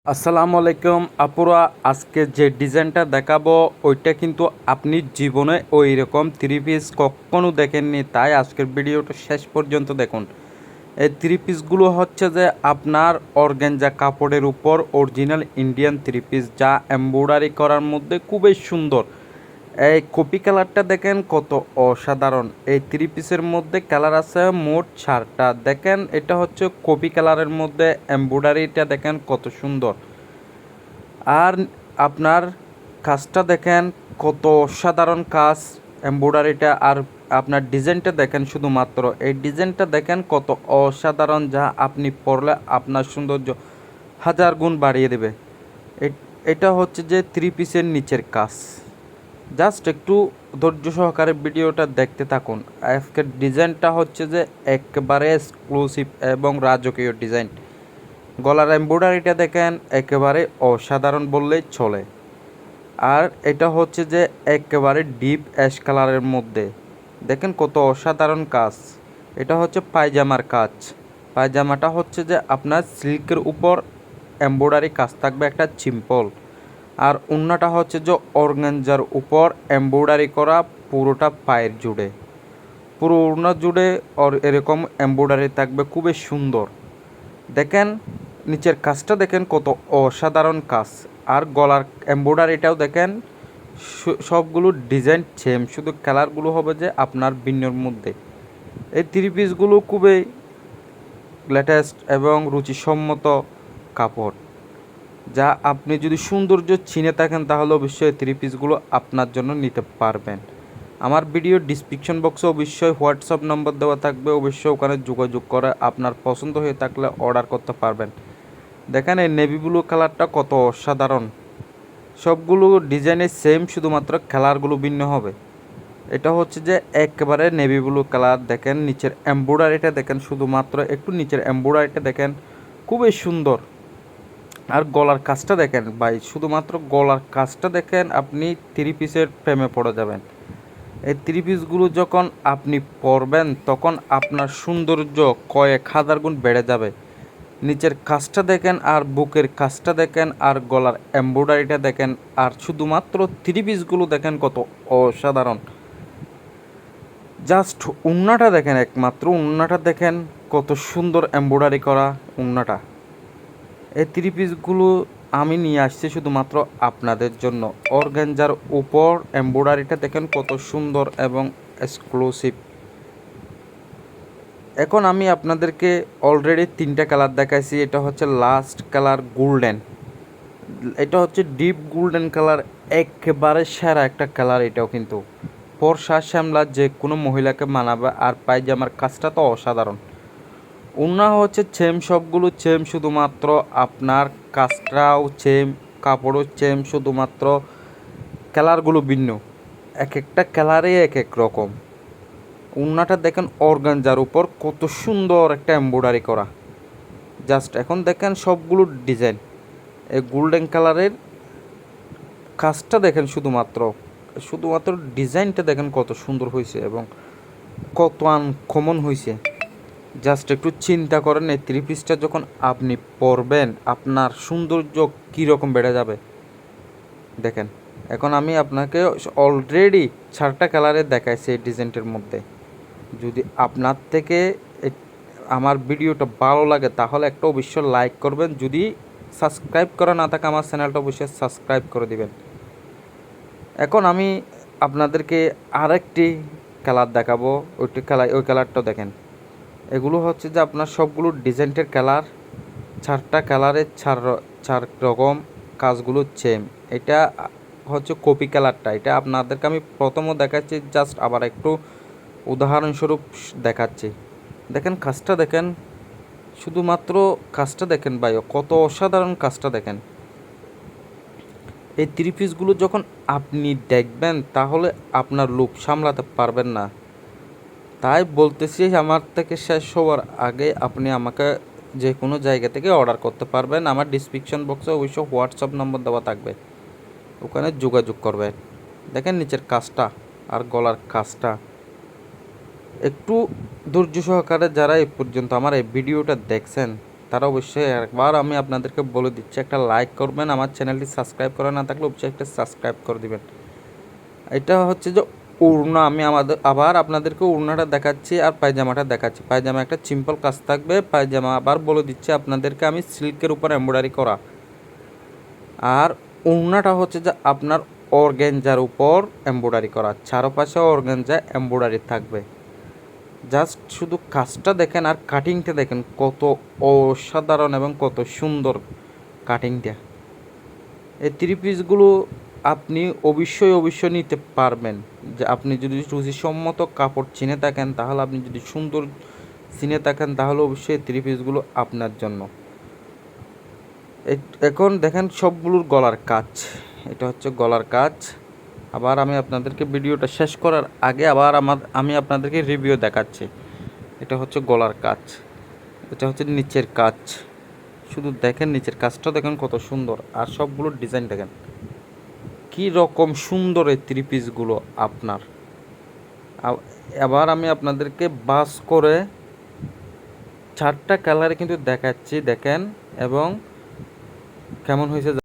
আসসালামু আলাইকুম আপুরা, আজকে যে ডিজাইনটা দেখাবো ওইটা কিন্তু আপনি জীবনে ওই রকম থ্রি পিস কখনো দেখেননি, তাই আজকের ভিডিওটা শেষ পর্যন্ত দেখুন। এই থ্রি পিসগুলো হচ্ছে যে আপনার অর্গানজা কাপড়ের উপর অরিজিনাল ইন্ডিয়ান থ্রি পিস, যা এমব্রয়ডারি করার মধ্যে খুবই সুন্দর। এই কপি কালারটা দেখেন কত অসাধারণ। এই থ্রি পিসের মধ্যে কালার আছে মোট 4টা। দেখেন এটা হচ্ছে কপি কালারের মধ্যে এমব্রয়ডারিটা দেখেন কত সুন্দর। আর আপনার কাজটা দেখেন কত অসাধারণ কাজ এমব্রয়ডারিটা। আর আপনার ডিজাইনটা দেখেন, শুধুমাত্র এই ডিজাইনটা দেখেন কত অসাধারণ, যা আপনি পরলে আপনার সৌন্দর্য হাজার গুণ বাড়িয়ে দেবে। এটা হচ্ছে যে থ্রি পিসের নিচের কাজ। জাস্ট একটু ধৈর্য সহকারে ভিডিওটা দেখতে থাকুন। আজকের ডিজাইনটা হচ্ছে যে একেবারে এক্সক্লুসিভ এবং রাজকীয় ডিজাইন। গলার এমব্রয়ডারিটা দেখেন একেবারে অসাধারণ বললেই চলে। আর এটা হচ্ছে যে একেবারে ডিপ অ্যাশ কালারের মধ্যে দেখেন কত অসাধারণ কাজ। এটা হচ্ছে পায়জামার কাজ। পায়জামাটা হচ্ছে যে আপনার সিল্কের উপর এমব্রয়ডারি কাজ থাকবে একটা সিম্পল। আর ওড়নাটা হচ্ছে যে অর্গানজার উপর এমব্রয়ডারি করা পুরোটা পায়ের জুড়ে, পুরো ওড়না জুড়ে এরকম এমব্রয়ডারি থাকবে, খুবই সুন্দর। দেখেন নিচের কাজটা দেখেন কত অসাধারণ কাজ। আর গলার এমব্রয়ডারিটাও দেখেন, সবগুলো ডিজাইন সেম, শুধু কালারগুলো হবে যে আপনার ভিন্নর মধ্যে। এই থ্রি পিসগুলো খুবই লেটেস্ট এবং রুচিসম্মত কাপড়, যা আপনি যদি সৌন্দর্য চিনে থাকেন তাহলে অবশ্যই থ্রি পিসগুলো আপনার জন্য নিতে পারবেন। আমার ভিডিও ডিসক্রিপশন বক্সে অবশ্যই হোয়াটসঅ্যাপ নম্বর দেওয়া থাকবে, অবশ্যই ওখানে যোগাযোগ করে আপনার পছন্দ হয়ে থাকলে অর্ডার করতে পারবেন। দেখেন এই নেভি ব্লু কালারটা কত অসাধারণ। সবগুলো ডিজাইনের সেম, শুধুমাত্র কালারগুলো ভিন্ন হবে। এটা হচ্ছে যে একেবারে নেভি ব্লু কালার। দেখেন নিচের এমব্রয়ডারিটা দেখেন, শুধুমাত্র একটু নিচের এমব্রয়ডারিটা দেখেন খুবই সুন্দর। আর গলার কাজটা দেখেন ভাই, শুধুমাত্র গলার কাজটা দেখেন আপনি থ্রি পিসের প্রেমে পড়ে যাবেন। এই থ্রি পিসগুলো যখন আপনি পরবেন তখন আপনার সৌন্দর্য কয়েক হাজার গুণ বেড়ে যাবে। নিচের কাজটা দেখেন, আর বুকের কাজটা দেখেন, আর গলার এমব্রয়ডারিটা দেখেন, আর শুধুমাত্র থ্রি পিসগুলো দেখেন কত অসাধারণ। জাস্ট ওড়নাটা দেখেন, একমাত্র ওড়নাটা দেখেন কত সুন্দর এমব্রয়ডারি করা ওড়নাটা। এই থ্রি পিসগুলো আমি নিয়ে আসছি শুধুমাত্র আপনাদের জন্য। অর্গানজার উপর এমব্রয়ডারিটা দেখেন কত সুন্দর এবং এক্সক্লুসিভ। এখন আমি আপনাদেরকে অলরেডি 3টা কালার দেখাইছি। এটা হচ্ছে লাস্ট কালার গোল্ডেন। এটা হচ্ছে ডিপ গোল্ডেন কালার, একেবারে সেরা একটা কালার। এটাও কিন্তু ফর্সা শ্যামলা যে কোনো মহিলাকে মানাবে। আর পায়জামার কাজটা তো অসাধারণ। ওড়না হচ্ছে সেম, সবগুলো সেম, শুধুমাত্র আপনার কাজটাও সেম, কাপড়ও সেম, শুধুমাত্র কালারগুলো ভিন্ন। এক একটা কালারে এক এক রকম। ওড়নাটা দেখেন অর্গানজার উপর কত সুন্দর একটা এমব্রয়ডারি করা। জাস্ট এখন দেখেন সবগুলো ডিজাইন। এই গোল্ডেন কালারের কাজটা দেখেন, শুধুমাত্র শুধুমাত্র ডিজাইনটা দেখেন কত সুন্দর হয়েছে এবং কত আনকমন হয়েছে। জাস্ট একটু চিন্তা করেন, এই থ্রি পিসটা যখন আপনি পরবেন আপনার সৌন্দর্য কীরকম বেড়ে যাবে। দেখেন এখন আমি আপনাকে অলরেডি 4টা কালারে দেখাইছি এই ডিজাইনটার মধ্যে। যদি আপনার থেকে আমার ভিডিওটা ভালো লাগে তাহলে একটা অবশ্যই লাইক করবেন। যদি সাবস্ক্রাইব করা না থাকে আমার চ্যানেলটা অবশ্যই সাবস্ক্রাইব করে দিবেন। এখন আমি আপনাদেরকে আরেকটি কালার দেখাবো, ওই কালারটা দেখেন। এগুলো হচ্ছে যে আপনার সবগুলো ডিজাইনের কালার, 4টা কালারের 4 রকম, কাজগুলো সেম। এটা হচ্ছে কপি কালারটা, এটা আপনাদেরকে আমি প্রথমও দেখাচ্ছি, জাস্ট আবার একটু উদাহরণস্বরূপ দেখাচ্ছি। দেখেন কাজটা দেখেন, শুধুমাত্র কাজটা দেখেন ভাই, কত অসাধারণ কাজটা দেখেন। এই থ্রি পিসগুলো যখন আপনি দেখবেন তাহলে আপনার লোভ সামলাতে পারবেন না। তাই বলতেছি, আমার থেকে শেষ হওয়ার আগে আপনি আমাকে যে কোনো জায়গা থেকে অর্ডার করতে পারবেন। আমার ডিসক্রিপশন বক্সে অবশ্যই হোয়াটসঅ্যাপ নম্বর দেওয়া থাকবে, ওখানে যোগাযোগ করবেন। দেখেন নিচের কাজটা আর গলার কাজটা। একটু ধৈর্য সহকারে যারা এই পর্যন্ত আমার এই ভিডিওটা দেখছেন তারা অবশ্যই একবার আমি আপনাদেরকে বলে দিচ্ছি, একটা লাইক করবেন, আমার চ্যানেলটি সাবস্ক্রাইব করা না থাকলে অবশ্যই একটা সাবস্ক্রাইব করে দিবেন। এটা হচ্ছে যে ওড়না, আমি আবার আপনাদেরকে ওড়নাটা দেখাচ্ছি আর পায়জামাটা দেখাচ্ছি। পায়জামা একটা সিম্পল কাজ থাকবে, পায়জামা আবার বলে দিচ্ছি আপনাদেরকে আমি সিল্কের উপর এমব্রয়ডারি করা। আর ওড়নাটা হচ্ছে যে আপনার অর্গানজার উপর এমব্রয়ডারি করা, চারপাশে অর্গানজা এমব্রয়ডারি থাকবে। জাস্ট শুধু কাজটা দেখেন আর কাটিংটা দেখেন কত অসাধারণ এবং কত সুন্দর কাটিংটা। এই থ্রি পিসগুলো আপনি অবশ্যই নিতে পারবেন। যে আপনি যদি রুচিসম্মত কাপড় চিনে থাকেন, তাহলে আপনি যদি সুন্দর চিনে থাকেন, তাহলে অবশ্যই থ্রি পিসগুলো আপনার জন্য। এখন দেখেন সবগুলোর গলার কাজ, এটা হচ্ছে গলার কাজ। আবার আমি আপনাদেরকে ভিডিওটা শেষ করার আগে আবার আমি আপনাদেরকে রিভিউ দেখাচ্ছি। এটা হচ্ছে গলার কাজ, এটা হচ্ছে নিচের কাজ। শুধু দেখেন নিচের কাজটা দেখেন কত সুন্দর, আর সবগুলোর ডিজাইন দেখেন কী রকম সুন্দর এই থ্রি পিসগুলো আপনার। এবার আমি আপনাদেরকে বাস করে 4টা কালারে কিন্তু দেখাচ্ছি, দেখেন এবং কেমন হয়েছে।